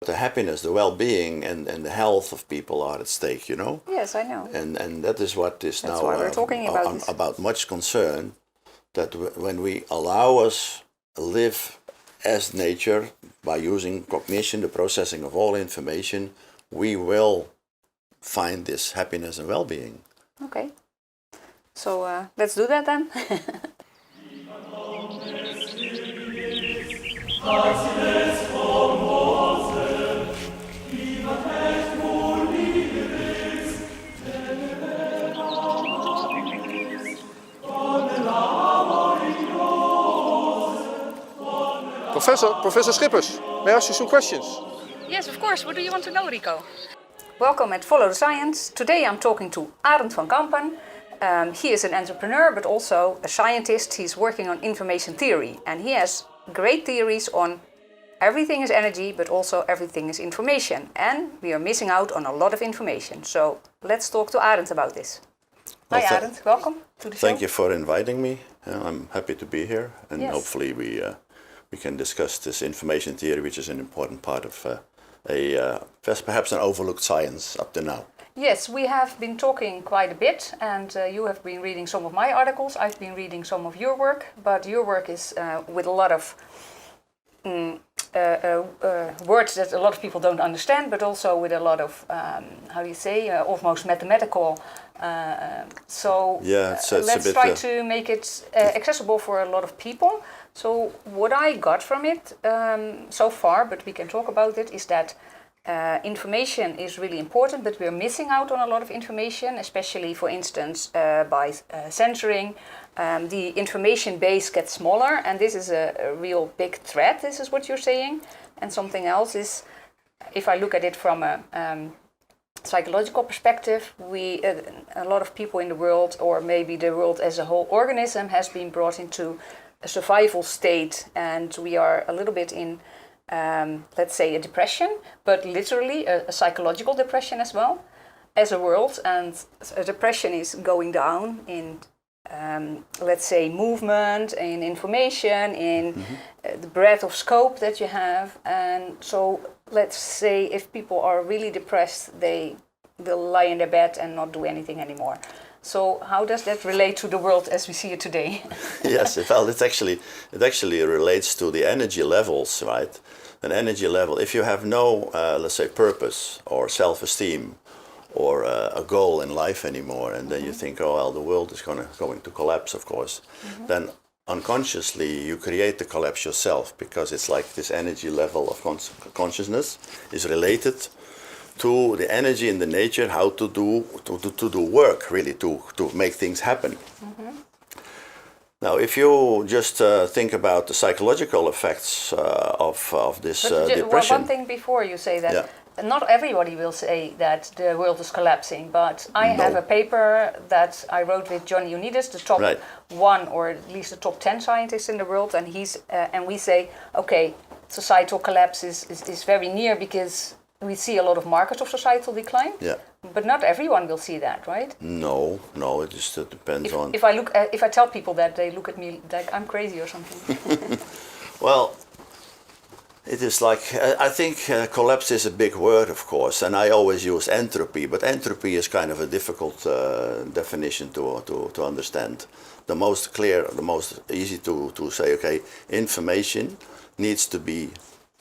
The happiness, the well-being, and the health of people are at stake, you know. Yes, I know. And that is what is That's now why we're talking about much concern, that when we allow us live as nature by using cognition, the processing of all information, we will find this happiness and well-being. Okay. So let's do that then. Professor Schippers, may I ask you some questions? Yes, of course. What do you want to know, Rico? Welcome at Follow the Science. Today I'm talking to Arend van Campen. He is an entrepreneur but also a scientist. He's working on information theory and he has great theories on everything is energy but also everything is information. And we are missing out on a lot of information. So let's talk to Arend about this. Hi Arend, welcome to the show. Thank you for inviting me. I'm happy to be here and yes. Hopefully we can discuss this information theory, which is an important part of perhaps an overlooked science up to now. Yes, we have been talking quite a bit and you have been reading some of my articles, I've been reading some of your work, but your work is with a lot of words that a lot of people don't understand, but also with a lot of, how do you say, almost mathematical. Let's try to make it accessible for a lot of people. So what I got from it so far, but we can talk about it, is that information is really important, but we're missing out on a lot of information, especially, for instance, by censoring. The information base gets smaller, and this is a real big threat, this is what you're saying. And something else is, if I look at it from a psychological perspective, a lot of people in the world, or maybe the world as a whole organism, has been brought into a survival state, and we are a little bit in, let's say, a depression, but literally a psychological depression as well, as a world. And a depression is going down in, let's say, movement, in information, in the breadth of scope that you have. And so, let's say, if people are really depressed, they will lie in their bed and not do anything anymore. So how does that relate to the world as we see it today? Yes, well, it actually relates to the energy levels, right? An energy level, if you have no, let's say, purpose or self-esteem or a goal in life anymore, and then you think, oh, well, the world is going to collapse, of course, then unconsciously you create the collapse yourself, because it's like this energy level of consciousness is related to the energy in the nature, how to do work, really, to make things happen. Now, if you just think about the psychological effects of this depression. One thing before you say that, not everybody will say that the world is collapsing, but I have a paper that I wrote with Johnny Unides, the top one, or at least the top 10 scientists in the world, and and we say, okay, societal collapse is very near, because we see a lot of markers of societal decline, but not everyone will see that, right? No, it just depends on. If I tell people that, they look at me like I'm crazy or something. Well, it is like, I think collapse is a big word, of course, and I always use entropy, but entropy is kind of a difficult definition to understand. The most clear, the most easy to say, okay, information needs to be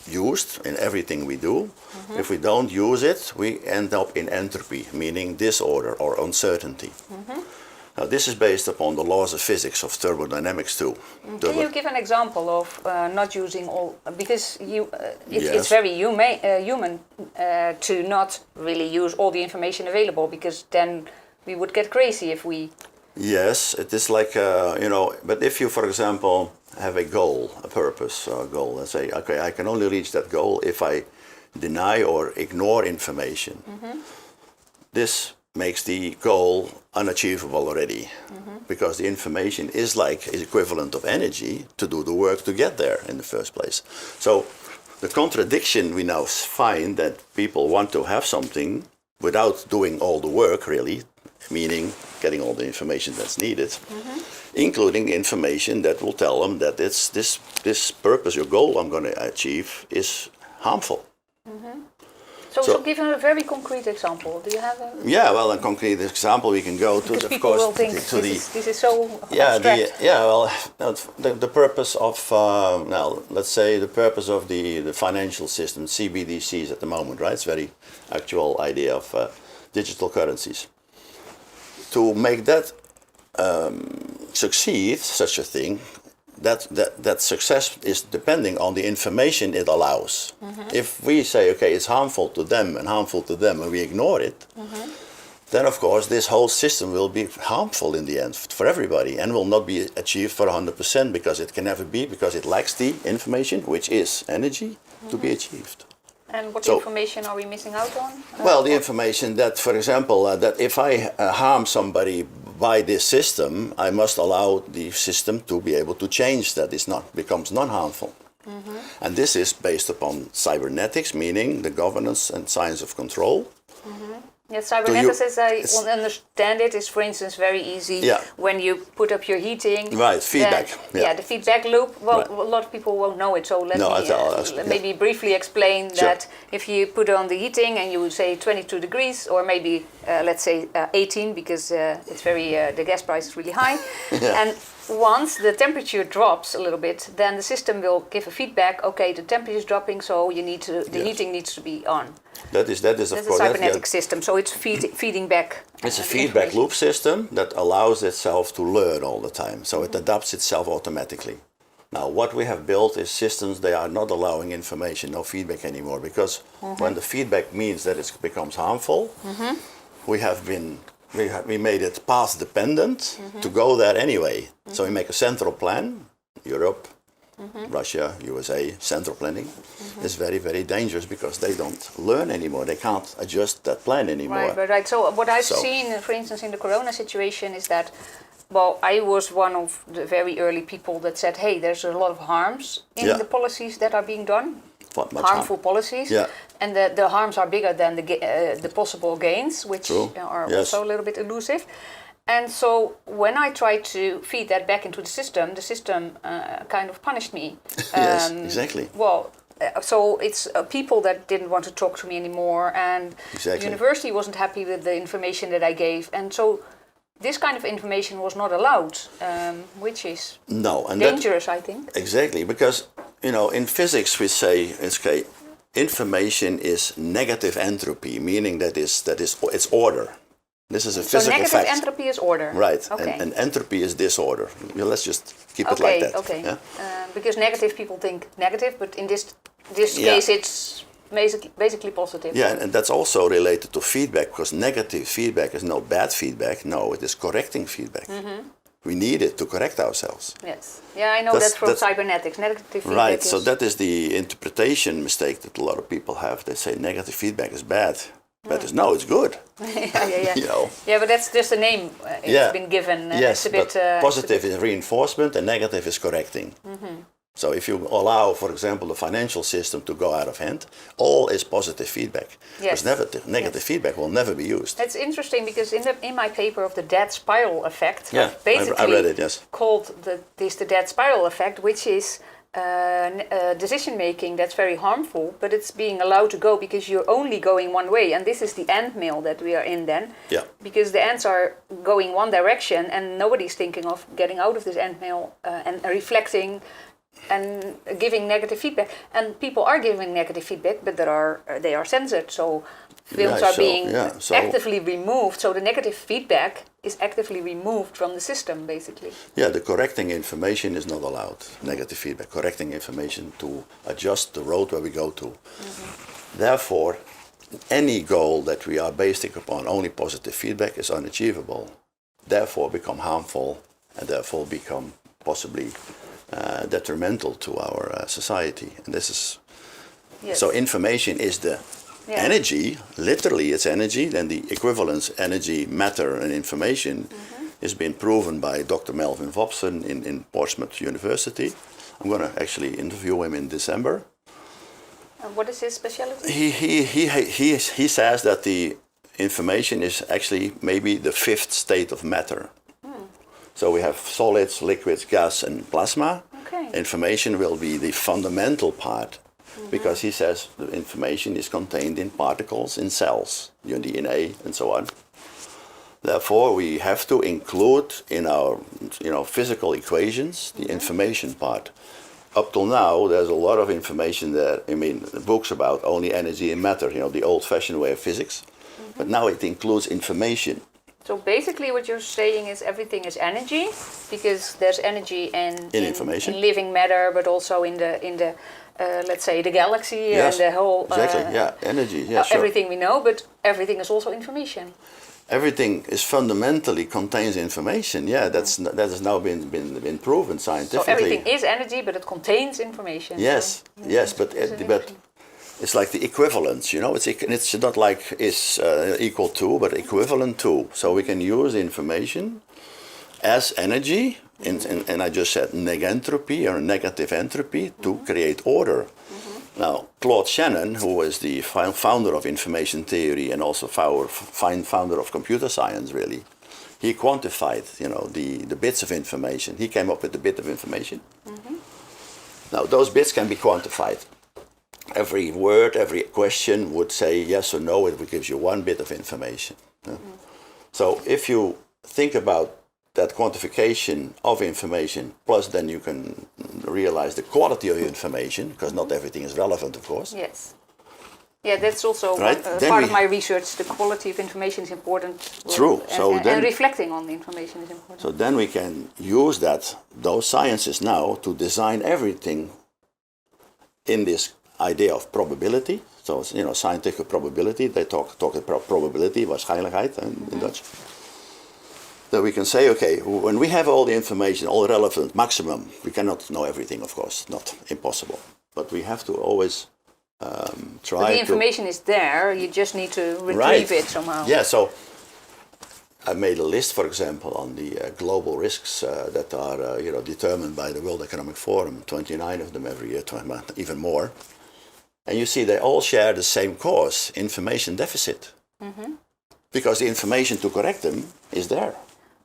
used in everything we do. If we don't use it, we end up in entropy, meaning disorder or uncertainty. Now, this is based upon the laws of physics, of thermodynamics too. Can you give an example of not using all, because it's very human to not really use all the information available, because then we would get crazy if we... Yes, it is like, but if you, for example, have a goal, a purpose, a goal, and say, okay, I can only reach that goal if I deny or ignore information. This makes the goal unachievable already, because the information is equivalent of energy to do the work to get there in the first place. So the contradiction we now find, that people want to have something without doing all the work, really, meaning getting all the information that's needed, including information that will tell them that this purpose, your goal I'm going to achieve, is harmful. So give a very concrete example. Do you have a... Yeah, well, a concrete example we can go to, Because of people course, will think to the... this is so Yeah, abstract. the purpose of, now, let's say the purpose of the financial system, CBDCs at the moment, right? It's a very actual idea of digital currencies. To make that succeed, such a thing, that success is depending on the information it allows. If we say, okay, it's harmful to them and harmful to them, and we ignore it, then of course this whole system will be harmful in the end for everybody and will not be achieved for 100% because it can never be, because it lacks the information, which is energy, to be achieved. And what information are we missing out on? Well, the information that, for example, that if I harm somebody by this system, I must allow the system to be able to change that it becomes non-harmful. And this is based upon cybernetics, meaning the governance and science of control. Yes, cybernetics, as I understand it, is, for instance, very easy when you put up your heating. Right, feedback. The feedback loop. Well, a lot of people won't know it, so let me maybe briefly explain that if you put on the heating and you would say 22 degrees, or maybe let's say 18, because it's the gas price is really high, and once the temperature drops a little bit, then the system will give a feedback. Okay, the temperature is dropping, so you need to the heating needs to be on. That is of course a cybernetic system. So it's feeding back. It's a feedback loop system that allows itself to learn all the time. So it adapts itself automatically. Now, what we have built is systems. They are not allowing information, no feedback anymore, because when the feedback means that it becomes harmful, we made it path dependent to go there anyway. So we make a central plan, Europe, Russia, USA, central planning is very, very dangerous because they don't learn anymore. They can't adjust that plan anymore. Right. So what I've seen, for instance, in the corona situation is that, well, I was one of the very early people that said, hey, there's a lot of harms in the policies that are being done. Harmful policies, and the harms are bigger than the possible gains, which are also a little bit elusive. And so when I tried to feed that back into the system kind of punished me. Yes, exactly. Well, so it's people that didn't want to talk to me anymore, and the university wasn't happy with the information that I gave, and so this kind of information was not allowed, which is dangerous, I think. Exactly, because in physics we say information is negative entropy, meaning that it's order. This is a physical fact. So negative entropy is order. Right, and entropy is disorder. Let's just keep it like that. Okay. Yeah? Because negative people think negative, but in this case it's basically positive. Yeah, and that's also related to feedback, because negative feedback is not bad feedback. No, it is correcting feedback. We need it to correct ourselves. Yes. Yeah, I know that's from cybernetics. Negative feedback. Right. So that is the interpretation mistake that a lot of people have. They say negative feedback is bad. But it's good. Yeah, but that's just a name it's been given. Yes, it's a bit, but positive is reinforcement and negative is correcting. So if you allow, for example, the financial system to go out of hand, all is positive feedback. Because negative feedback will never be used. It's interesting because in my paper of the dead spiral effect, basically I read it, called the dead spiral effect, which is decision making that's very harmful, but it's being allowed to go because you're only going one way, and this is the ant mill that we are in then. Because the ants are going one direction and nobody's thinking of getting out of this ant mill and reflecting and giving negative feedback, and people are giving negative feedback, but they are censored, so films are being actively removed, so the negative feedback is actively removed from the system, basically. Yeah, the correcting information is not allowed, negative feedback, correcting information to adjust the road where we go to. Therefore, any goal that we are basing upon only positive feedback is unachievable, therefore become harmful, and therefore become possibly detrimental to our society. And this is so information is the energy, literally it's energy, then the equivalence energy, matter and information has been proven by Dr. Melvin Vopson in Portsmouth University. I'm going to actually interview him in December. And what is his specialty? He says that the information is actually maybe the fifth state of matter. So we have solids, liquids, gas and plasma. Information will be the fundamental part because he says the information is contained in particles in cells, your DNA and so on. Therefore, we have to include in our physical equations the information part. Up till now, there's a lot of information there. I mean, books about only energy and matter, the old-fashioned way of physics. But now it includes information. So basically what you're saying is everything is energy, because there's energy in information, in living matter, but also in the let's say the galaxy, yes, and the whole energy. Yeah, sure. Everything we know, but everything is also information. Everything is fundamentally contains information. Yeah, that has now been proven scientifically. So everything is energy, but it contains information. Yes, so, yes, but it's like the equivalence, It's not like is equal to, but equivalent to. So we can use information as energy, and I just said negentropy or negative entropy to create order. Now, Claude Shannon, who was the founder of information theory and also founder of computer science, really, he quantified, the bits of information. He came up with the bit of information. Now, those bits can be quantified. Every word, every question would say yes or no. It gives you one bit of information. So if you think about that quantification of information, plus then you can realize the quality of information, because not everything is relevant, of course. Yes. Yeah, that's also right? part of my research. The quality of information is important. True. And reflecting on the information is important. So then we can use those sciences now to design everything in this idea of probability. So, scientific probability, they talk about probability, waarschijnlijkheid in Dutch. That we can say, okay, when we have all the information, all relevant, maximum, we cannot know everything, of course, not impossible. But we have to always try but the information is there, you just need to retrieve it somehow. Yeah, so I made a list, for example, on the global risks that are determined by the World Economic Forum, 29 of them every year, even more. And you see they all share the same cause, information deficit. Because the information to correct them is there.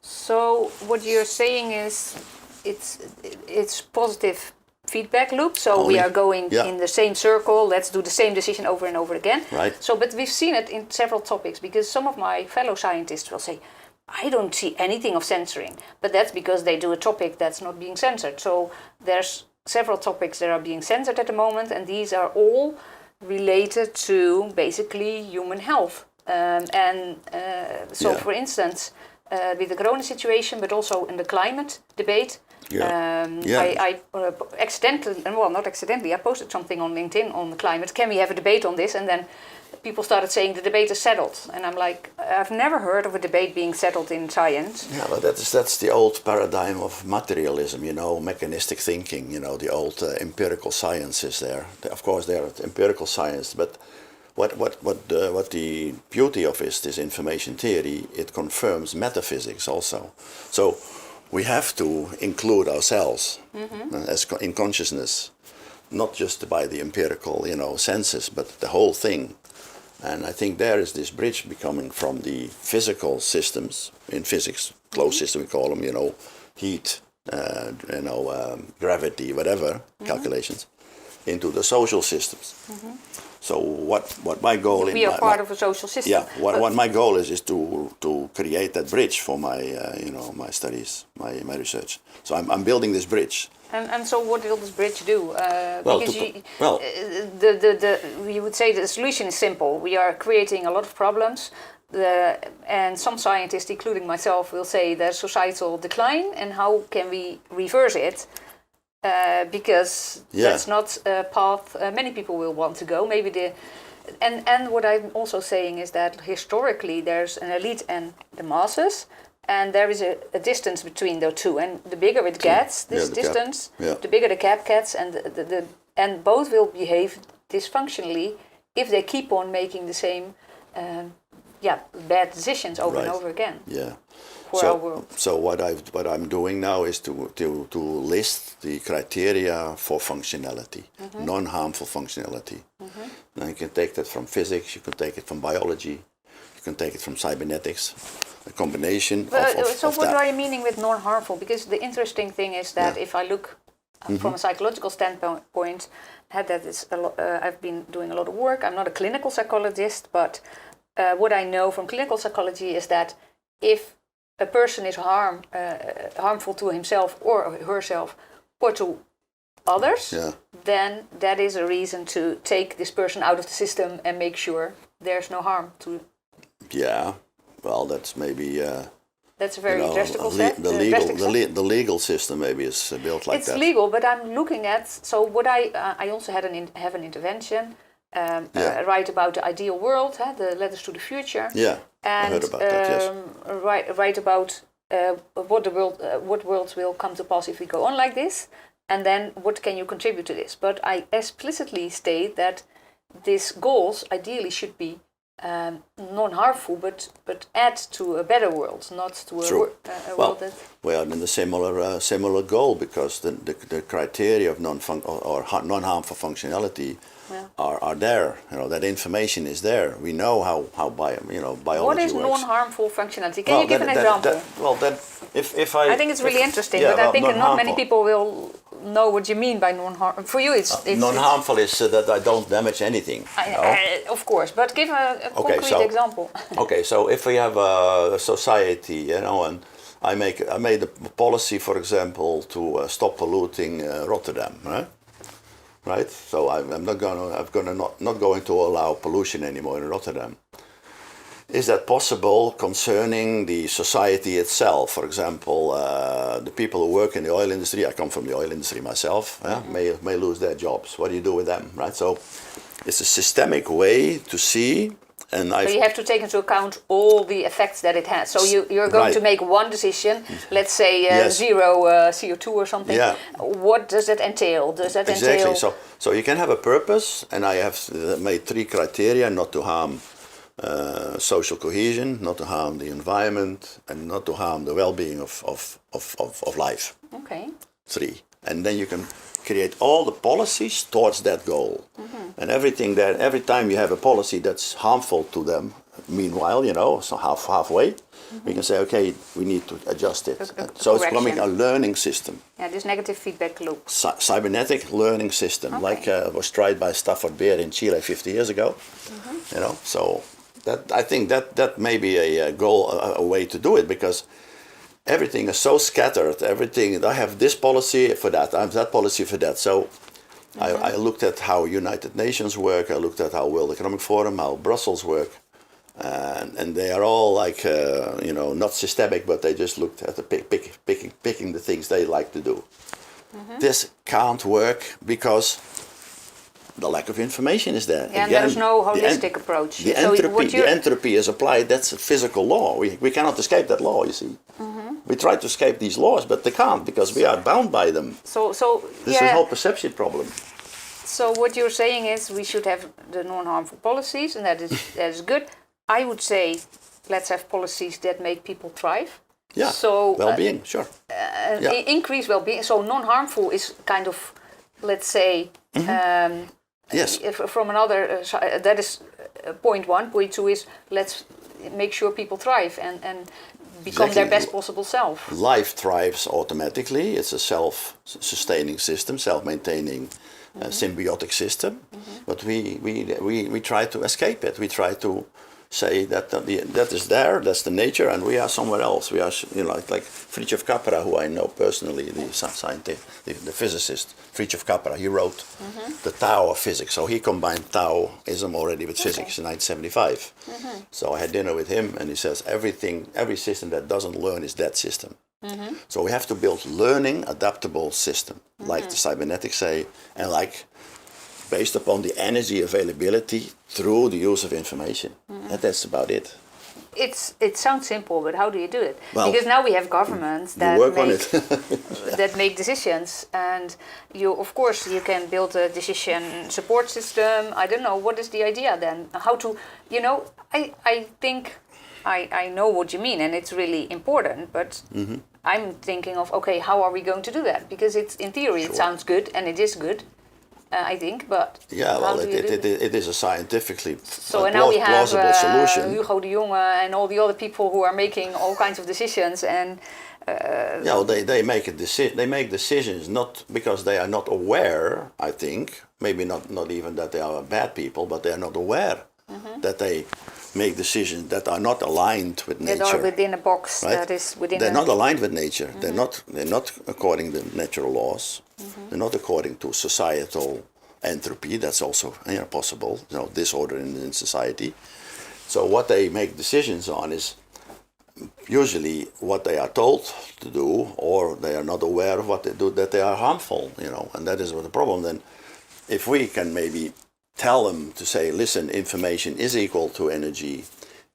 So what you're saying is it's positive feedback loop. So we are going in the same circle. Let's do the same decision over and over again. Right. So, but we've seen it in several topics, because some of my fellow scientists will say, I don't see anything of censoring, but that's because they do a topic that's not being censored. So there's several topics that are being censored at the moment, and these are all related to basically human health. For instance, with the corona situation, but also in the climate debate, I accidentally, well, not accidentally, I posted something on LinkedIn on the climate. Can we have a debate on this? And then people started saying the debate is settled. And I'm like, I've never heard of a debate being settled in science. Yeah, but that's the old paradigm of materialism, mechanistic thinking, the old empirical sciences there. Of course, they are empirical science, but what the beauty of this information theory, it confirms metaphysics also. So we have to include ourselves as in consciousness, not just by the empirical, senses, but the whole thing. And I think there is this bridge becoming from the physical systems in physics, closed system we call them, heat, gravity, whatever calculations, into the social systems. So what my goal is... We are part of a social system. Yeah, what my goal is to create that bridge for my, my studies, my research. So I'm building this bridge. And so what will this bridge do? You would say the solution is simple. We are creating a lot of problems. And some scientists, including myself, will say there's societal decline, and how can we reverse it? Because that's not a path many people will want to go. Maybe and what I'm also saying is that historically there's an elite and the masses, and there is a distance between the two. And the bigger it gets, this distance, the bigger the gap gets, and and both will behave dysfunctionally if they keep on making the same bad decisions over and over again. Yeah. For our world. So what I'm doing now is to list the criteria for functionality, non-harmful functionality. Now you can take that from physics, you can take it from biology, you can take it from cybernetics, a combination of So what that. are you meaning with non-harmful? Because the interesting thing is that if I look From a psychological standpoint, that is I've been doing a lot of work. I'm not a clinical psychologist, but what I know from clinical psychology is that if a person is harmful to himself or herself or to others, then that is a reason to take this person out of the system and make sure there's no harm to. Yeah, well, that's maybe. That's a very drastic step. The legal system maybe is built like that. It's legal, but I'm looking at. So what I also have an intervention. Write about the ideal world, the letters to the future. Yeah, and, I heard about that. Yes. Write about what worlds will come to pass if we go on like this, and then what can you contribute to this? But I explicitly state that these goals ideally should be non-harmful, but add to a better world, not to a world that. We are in the similar goal, because the criteria of non-harmful functionality are there. That information is there. We know how biology What is works. non-harmful functionality? Can you give an example? If I think it's really interesting, but I think not many people will know what you mean by non-harmful. For you, it's non-harmful is that I don't damage anything. Of course, but give a concrete example. Okay, so if we have a society, and I made a policy, for example, to stop polluting Rotterdam, right? So I'm not going to allow pollution anymore in Rotterdam. Is that possible concerning the society itself? For example, the people who work in the oil industry, I come from the oil industry myself, may lose their jobs. What do you do with them, right? So it's a systemic way to see. And so you have to take into account all the effects that it has. So you're going to make one decision, let's say zero CO2 or something. Yeah. What does that entail? Exactly. So you can have a purpose, and I have made 3 criteria: not to harm social cohesion, not to harm the environment, and not to harm the well-being of life. Okay. 3. And then you can create all the policies towards that goal. And every time you have a policy that's harmful to them, meanwhile, so halfway, we can say, okay, we need to adjust it. So it's becoming a learning system. Yeah, this negative feedback loop. Cybernetic learning system, like was tried by Stafford Beer in Chile 50 years ago. So I think that may be a goal, a way to do it, because everything is so scattered. I have this policy for that, I have that policy for that. So I looked at how United Nations work, I looked at how World Economic Forum, how Brussels work, and they are all like, not systemic, but they just looked at picking the things they like to do. This can't work because the lack of information is there. Yeah, and there's no holistic approach. The entropy is applied. That's a physical law. We cannot escape that law, you see. We try to escape these laws, but they can't, because we are bound by them. So this is a whole perception problem. So what you're saying is we should have the non-harmful policies, and that is good. I would say let's have policies that make people thrive. Yeah, so well-being, sure. Increase well-being. So non-harmful is kind of, let's say, yes. From another side, that is point 1. Point 2 is let's make sure people thrive and become their best possible self. Life thrives automatically. It's a self-sustaining system, self-maintaining symbiotic system. But we try to escape it. We try to say that that is there, that's the nature, and we are somewhere else. We are, like Fritjof Capra, who I know personally, the scientist, the physicist, Fritjof Capra. He wrote the Tao of physics. So he combined Taoism already with physics in 1975. So I had dinner with him, and he says every system that doesn't learn is that system. So we have to build learning, adaptable system, like the cybernetics say, and like based upon the energy availability through the use of information. That's about it. It sounds simple, but how do you do it? Because now we have governments that that make decisions, and of course you can build a decision support system. I don't know, what is the idea then? How to, I think I know what you mean, and it's really important, but I'm thinking of, okay, how are we going to do that? Because it's, in theory, it sounds good, and it is good. I think, but it is a scientifically plausible solution. Hugo de Jonge and all the other people who are making all kinds of decisions, and They make a they make decisions not because they are not aware. I think maybe not even that they are bad people, but they are not aware that they make decisions that are not aligned with nature. That are within a box, right? that is within. They're not aligned with nature. They're not according to natural laws. They're not according to societal entropy. That's also possible. Disorder in society. So what they make decisions on is usually what they are told to do, or they are not aware of what they do, that they are harmful, and that is what the problem. Then if we can maybe tell them to say, listen, information is equal to energy,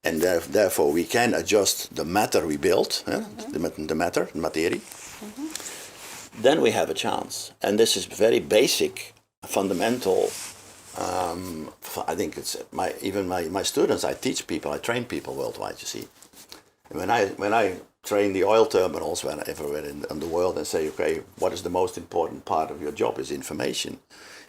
and therefore we can adjust the matter we built, the materie, then we have a chance. And this is very basic, fundamental. I think it's my students, I teach people, I train people worldwide, you see. When I train the oil terminals everywhere in the world and say, okay, what is the most important part of your job is information.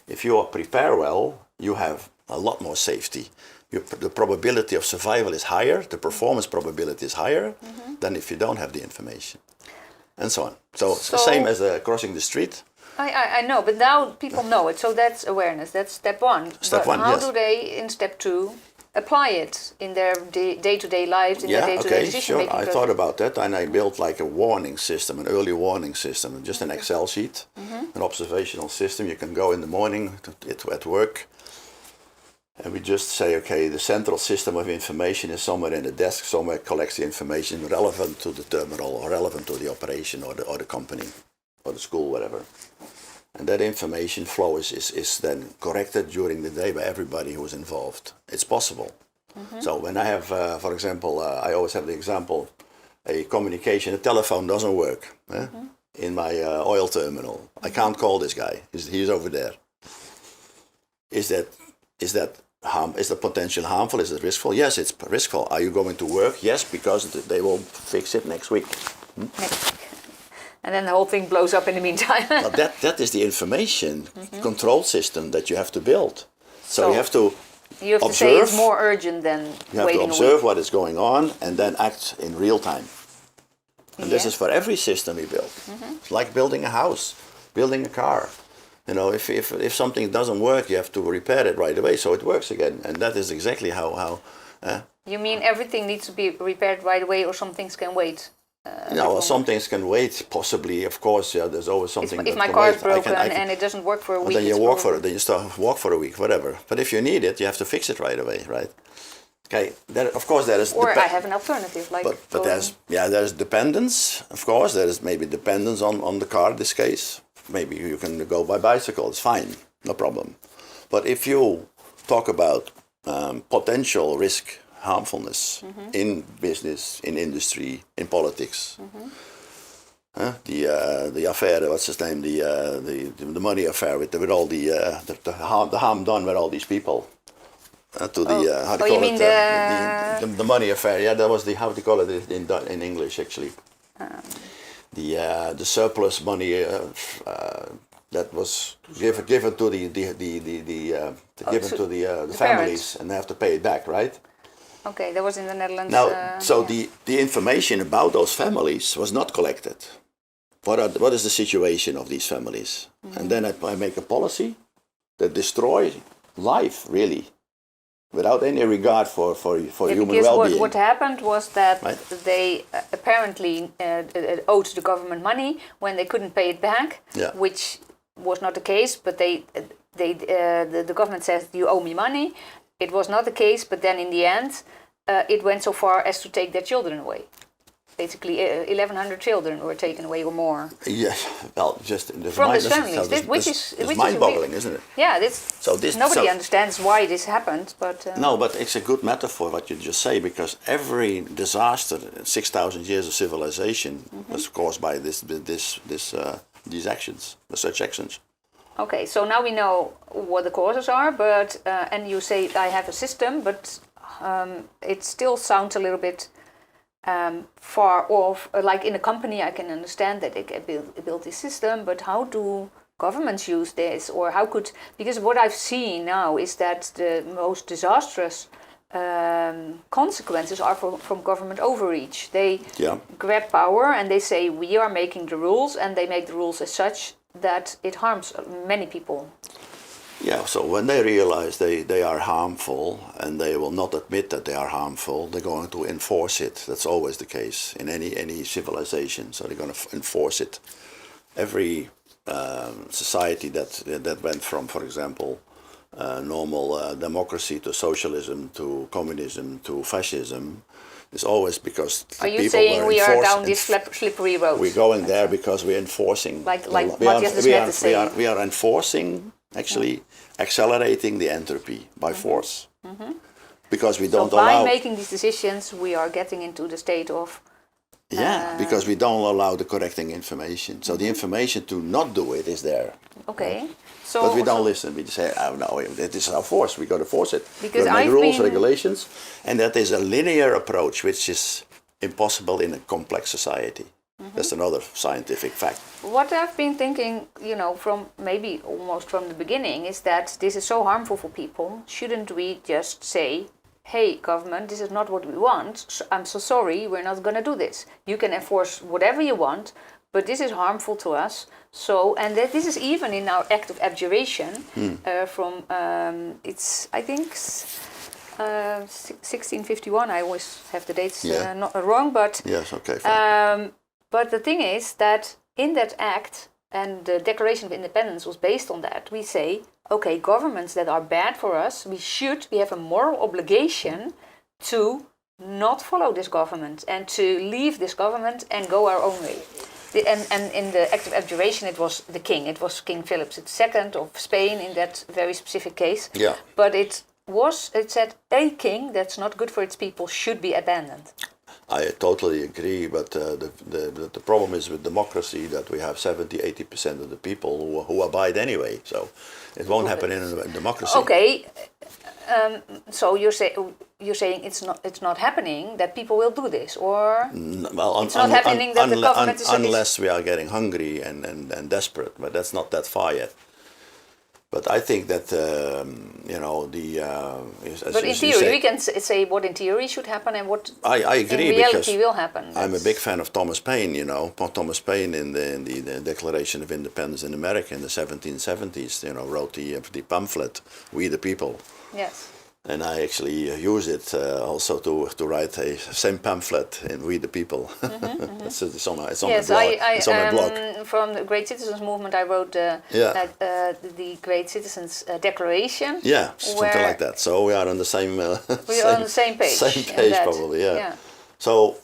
If you prepare well, you have a lot more safety. The probability of survival is higher, the performance probability is higher than if you don't have the information, and so on. So it's the same as crossing the street. I know, but now people know it, so that's awareness, that's step one. How do they, in step two, apply it in their day-to-day lives, in their day-to-day decision-making process? I thought about that, and I built like a warning system, an early warning system, just an Excel sheet, an observational system. You can go in the morning at work, and we just say, okay, the central system of information is somewhere in the desk, somewhere collects the information relevant to the terminal, or relevant to the operation, or the company, or the school, whatever. And that information flow is then corrected during the day by everybody who is involved. It's possible. So when I have, for example, I always have the example, a telephone doesn't work in my oil terminal. I can't call this guy. He's over there. Is the potential harmful? Is it riskful? Yes, it's riskful. Are you going to work? Yes, because they will fix it next week. Next week. And then the whole thing blows up in the meantime. Well, that is the information control system that you have to build. So you have to observe, say it's more urgent than waiting a week. You have to observe what is going on and then act in real time. And this is for every system we build. It's like building a house, building a car. If something doesn't work, you have to repair it right away so it works again. And that is exactly how you mean everything needs to be repaired right away, or some things can wait? Some things can wait, possibly, of course. There's always something that can wait. If my car is broken and it doesn't work for a week, then you walk for a week, whatever. But if you need it, you have to fix it right away, right? Okay. Of course, there is. Or I have an alternative, like. But there's dependence. Of course, there is maybe dependence on the car. In this case, maybe you can go by bicycle. It's fine, no problem. But if you talk about potential risk, harmfulness in business, in industry, in politics. The affair, what's his name? The money affair with all the harm done with all these people. The money affair? Yeah, that was how do you call it in English actually? The surplus money that was given to the families, and they have to pay it back, right? Okay, that was in the Netherlands. Now, the information about those families was not collected. What is the situation of these families? And then I make a policy that destroys life, really, without any regard for human well-being. What happened was that they apparently owed the government money when they couldn't pay it back, which was not the case, but the government says, you owe me money. It was not the case, but then in the end, it went so far as to take their children away. Basically, 1,100 children were taken away or more. Yes, well, just from these families, which is mind-boggling, isn't it? Yeah, nobody understands why this happened, but no, but it's a good metaphor what you just say, because every disaster, 6,000 years of civilization, was caused by these actions, such actions. Okay, so now we know what the causes are, but and you say I have a system, but it still sounds a little bit far off. Like in a company, I can understand that they can build this system, but how do governments use this, or how could? Because what I've seen now is that the most disastrous consequences are from government overreach. They Yeah. grab power and they say we are making the rules, and they make the rules as such that it harms many people. Yeah, so when they realize they are harmful and they will not admit that they are harmful, they're going to enforce it. That's always the case in any civilization. So they're going to enforce it. Every society that went from, for example, normal democracy to socialism to communism to fascism is always because the Are you people saying were we are down enforcing- this slippery road? We're going there because we're enforcing. Like we what Jes is meant to say. we are enforcing, actually accelerating the entropy by force. Because we So don't by allow. making these decisions, we are getting into the state of Because we don't allow the correcting information. So the information to not do it is there. okay. So, But we don't listen. We say, oh no, it is our force. We got to force it. Because we make I've rules, been- regulations, and that is a linear approach, which is impossible in a complex society. That's another scientific fact. what I've been thinking, from maybe almost from the beginning, is that this is so harmful for people. Shouldn't we just say, hey, government, this is not what we want. I'm so sorry, we're not going to do this. You can enforce whatever you want, but this is harmful to us. So, and that this is even in our act of abjuration from, it's, I think, 1651. I always have the dates not wrong, but Yes, okay. Fine. but the thing is that in that act, and the Declaration of Independence was based on that, we say, okay, governments that are bad for us, we have a moral obligation to not follow this government and to leave this government and go our own way. And in the act of abjuration, it was the king. It was King Philip II of Spain in that very specific case. Yeah. But it said a king that's not good for its people should be abandoned. I totally agree, but the problem is with democracy that we have 70-80% of the people who abide anyway. So it won't happen in a democracy. Okay, so you're saying it's not happening that people will do this, or Well, it's not happening that the government is unless we are getting hungry and desperate, but that's not that far yet. But I think that But in theory, we can say what in theory should happen and what I agree, in reality because will happen. I'm a big fan of Thomas Paine. Thomas Paine in the Declaration of Independence in America in the 1770s, wrote the pamphlet "We the People." Yes. And I actually use it also to write a same pamphlet in "We the People." It's on Yes, my blog. It's on my blog. From the Great Citizens Movement, I wrote the Great Citizens Declaration. Yeah, something like that. So we are on the same. We are on the same page. Same page, probably. Yeah. So,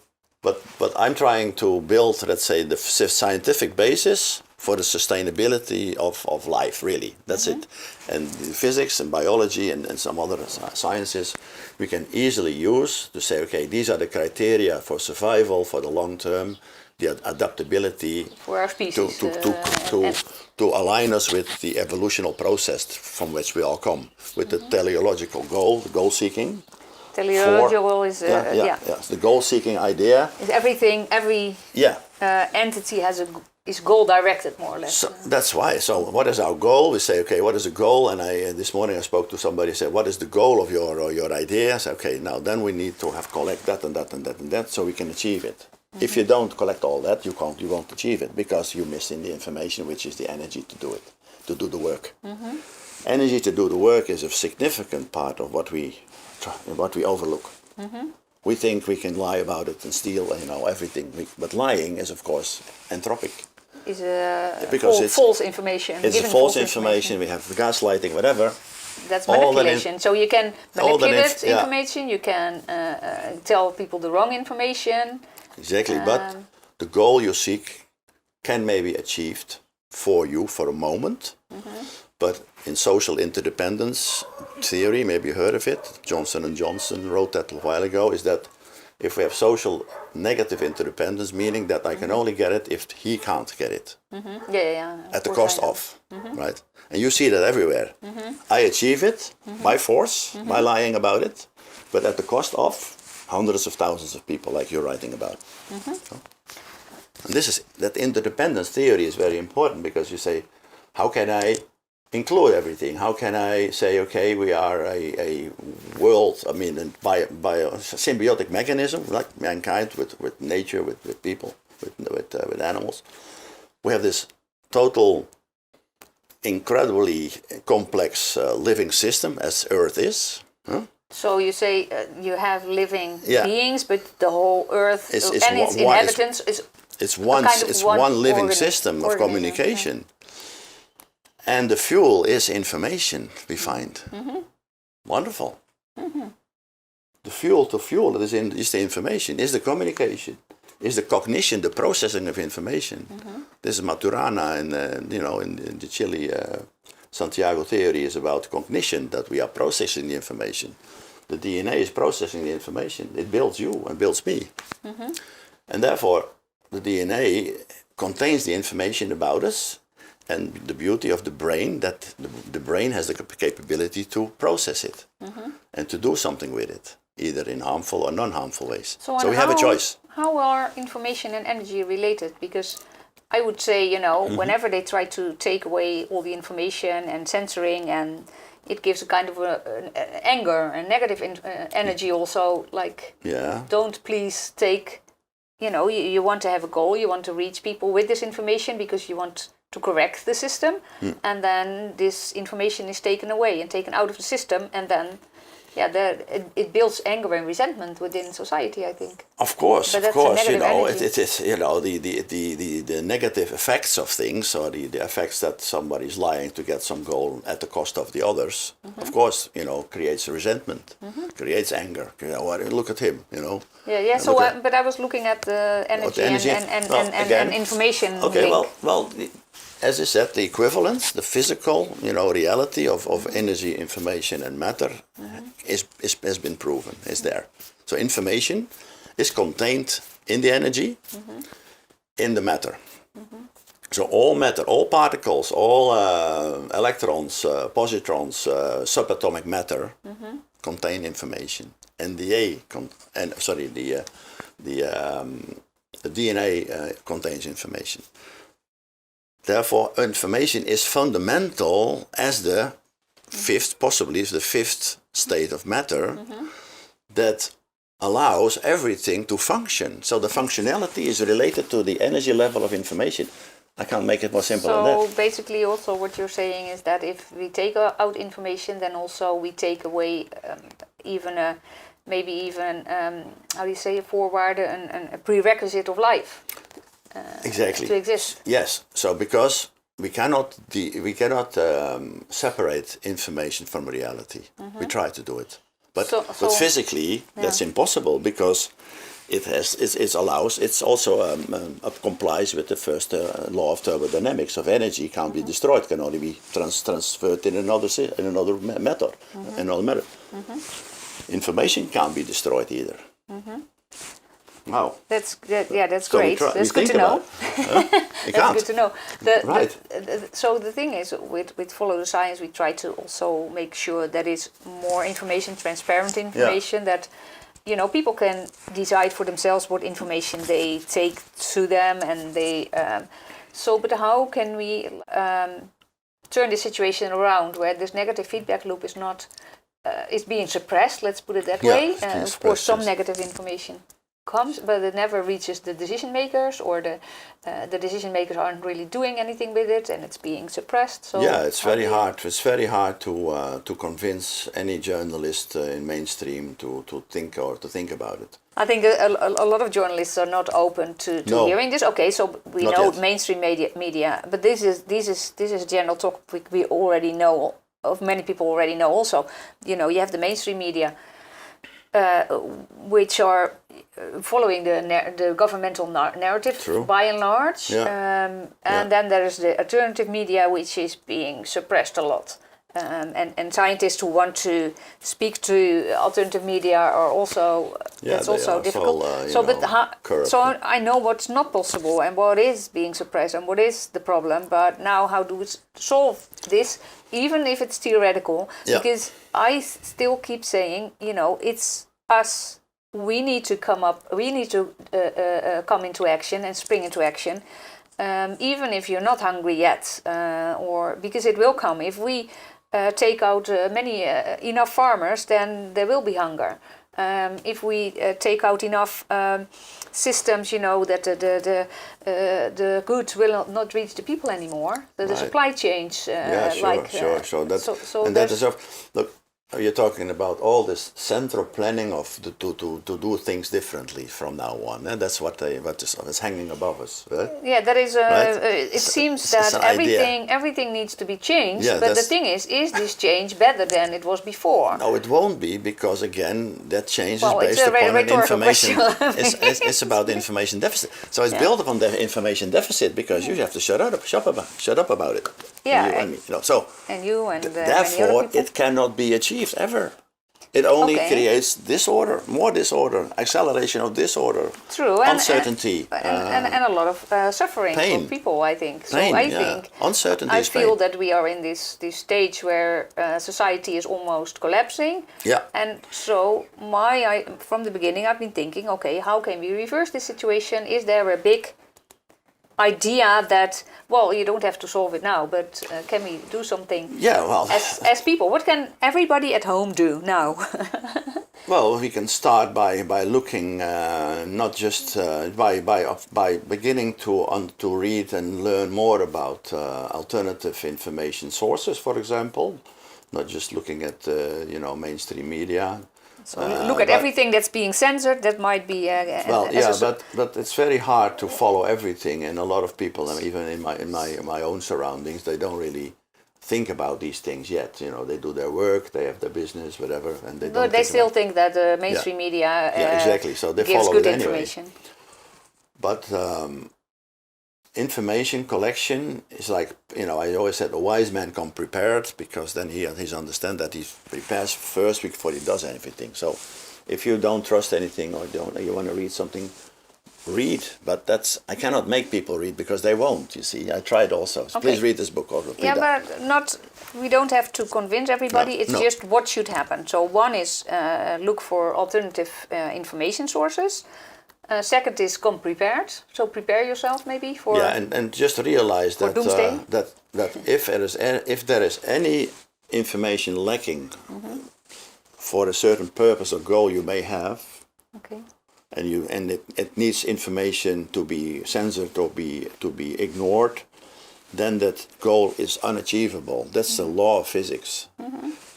but I'm trying to build, let's say, the scientific basis for the sustainability of life, really. That's it. And physics and biology and some other sciences we can easily use to say, okay, these are the criteria for survival for the long term, the adaptability For our species. to align us with the evolutional process from which we all come, with the teleological goal, the goal seeking. Teleological is The goal seeking idea. Is everything, every entity is goal directed, more or less. So that's why. So what is our goal? We say, okay, what is the goal? And this morning I spoke to somebody, said, what is the goal of your idea? I said, okay, now then we need to collect that and that and that and that so we can achieve it. If you don't collect all that, you won't achieve it because you're missing the information, which is the energy to do it, to do the work. Energy to do the work is a significant part of what we overlook. We think we can lie about it and steal, everything. But lying is, of course, entropic. Is false information. It's a false information. We have gaslighting, whatever. That's manipulation. So you can manipulate information. You can tell people the wrong information. Exactly. But the goal you seek can maybe be achieved for you for a moment. But in social interdependence theory, maybe you heard of it, Johnson & Johnson wrote that a while ago, is that if we have social negative interdependence, meaning that I can only get it if he can't get it. At the cost of, right? And you see that everywhere. I achieve it by force, by lying about it, but at the cost of hundreds of thousands of people, like you're writing about. So, and that interdependence theory is very important because you say, how can I include everything? How can I say, okay, we are a world, I mean, by a symbiotic mechanism, like mankind, with nature, with people, with animals. We have this total, incredibly complex living system as Earth is. Huh? So you say you have living Yeah. beings, but the whole Earth It's and its inhabitants is it's one kind of it's one one living organism. system of communication. And the fuel is information, we find. Wonderful. The fuel to fuel is the information, is the communication, is the cognition, the processing of information. This is Maturana, and in the Chile, Santiago theory is about cognition, that we are processing the information. The DNA is processing the information. It builds you and builds me. And therefore, the DNA contains the information about us, and the beauty of the brain, that the brain has the capability to process it and to do something with it, either in harmful or non-harmful ways. So we have a choice. How are information and energy related? Because I would say, whenever they try to take away all the information and censoring, and it gives a kind of an anger and negative energy also, like, don't please take, you want to have a goal, you want to reach people with this information because you want to correct the system, and then this information is taken away and taken out of the system, and then it builds anger and resentment within society, I think. Of course, but of course, it is the negative effects of things, or the effects that somebody is lying to get some goal at the cost of the others. Of course, creates resentment, creates anger. Look at him, Yeah. So, but I was looking at the energy, and information. Okay, link. well. As I said, the equivalence, the physical, reality of energy, information, and matter has been proven, is there. So information is contained in the energy, in the matter. So all matter, all particles, all electrons, positrons, subatomic matter contain information, and the DNA contains information. Therefore, information is fundamental as the fifth state of matter that allows everything to function. So the functionality is related to the energy level of information. I can't make it more simple than that. So basically also what you're saying is that if we take out information, then also we take away a voorwaarde, a prerequisite of life. Exactly. To exist. Yes. So because we cannot separate information from reality. We try to do it, but physically that's impossible, because it also complies with the first law of thermodynamics of energy. Can't be destroyed, can only be transferred in another matter. Information can't be destroyed either. Wow. That's great. That's good to know. That's good to know. Right. So the thing is, with Follow the Science, we try to also make sure that it's more information, transparent information, that people can decide for themselves what information they take to them, and they. But how can we turn this situation around where this negative feedback loop is not is being suppressed? Let's put it that way. Of course, some negative information comes, but it never reaches the decision makers, or the decision makers aren't really doing anything with it, and it's being suppressed. So it's very hard. It's very hard to convince any journalist in mainstream to think about it. I think a lot of journalists are not open to hearing this. Okay, so we Not know yet. mainstream media, but this is general topic we already know of. Many people already know. Also, you have the mainstream media, which are following the governmental narrative. True. By and large, and then there is the alternative media, which is being suppressed a lot, and scientists who want to speak to alternative media are also that's also difficult. So I know what's not possible and what is being suppressed and what is the problem, but now how do we solve this, even if it's theoretical? Because I still keep saying, it's us. We need to come into action and spring into action. even if you're not hungry yet, or because it will come. If we take out enough farmers, then there will be hunger. If we take out enough systems, that the goods will not reach the people anymore. The supply chains, sure. That is look. You're talking about all this central planning of to do things differently from now on. And that's what is hanging above us. Right? Yeah, that is. It seems that everything needs to be changed. Yeah, but the thing is this change better than it was before? No, it won't be, because again, that change is Well, based it's a upon an information. question. It's about the information deficit. So it's built upon the information deficit, because you have to shut up about it. Yeah. And me. So. And you and therefore, many other it cannot be achieved ever. It only creates disorder, more disorder, acceleration of disorder, uncertainty, and a lot of suffering pain. for people, I think. So pain, I think uncertainty. I feel that we are in this stage where society is almost collapsing. Yeah. And so from the beginning, I've been thinking, okay, how can we reverse this situation? Is there a big idea that, well, you don't have to solve it now, but can we do something as people? What can everybody at home do now? Well, we can start by looking, not just by beginning to read and learn more about alternative information sources, for example, not just looking at mainstream media. So look at everything that's being censored. That might be but it's very hard to follow everything, and a lot of people, even in my own surroundings, they don't really think about these things yet. They do their work, they have their business, whatever, and they don't. But they still think that the mainstream media exactly. So they gives follow good it anyway. information. But information collection is like, I always said, a wise man comes prepared, because then he's understand that he prepares first before he does anything. So if you don't trust anything, or you want to read something, read. But I cannot make people read, because they won't. You see, I tried also. So please read this book. Or but we don't have to convince everybody. It's just what should happen. So one is look for alternative information sources. Second is come prepared. So prepare yourself maybe for and just realize that that if there is any information lacking for a certain purpose or goal you may have, and it needs information to be censored or to be ignored, then that goal is unachievable. That's the law of physics.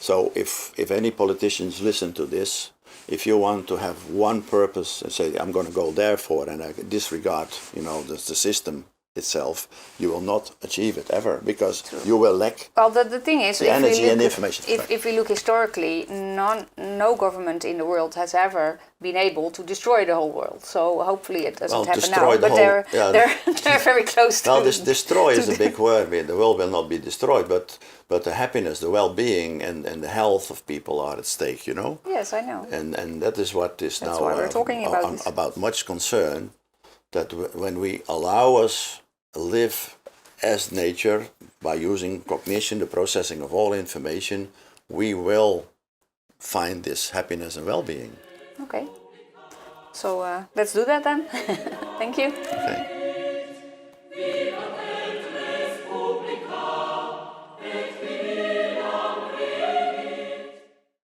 So if any politicians listen to this, if you want to have one purpose and say, I'm going to go there for, and I disregard, the system itself, you will not achieve it ever, because you will lack the thing is, the energy and the information. If we look historically, no government in the world has ever been able to destroy the whole world. So hopefully it doesn't happen now. But they're very close to. Well, destroy is a big word. The world will not be destroyed, but the happiness, the well-being, and the health of people are at stake. Yes, I know. And that is what is That's now why we're talking about much concern. That when we allow us live as nature by using cognition, the processing of all information, we will find this happiness and well-being. Okay. So let's do that then. Thank you. Okay.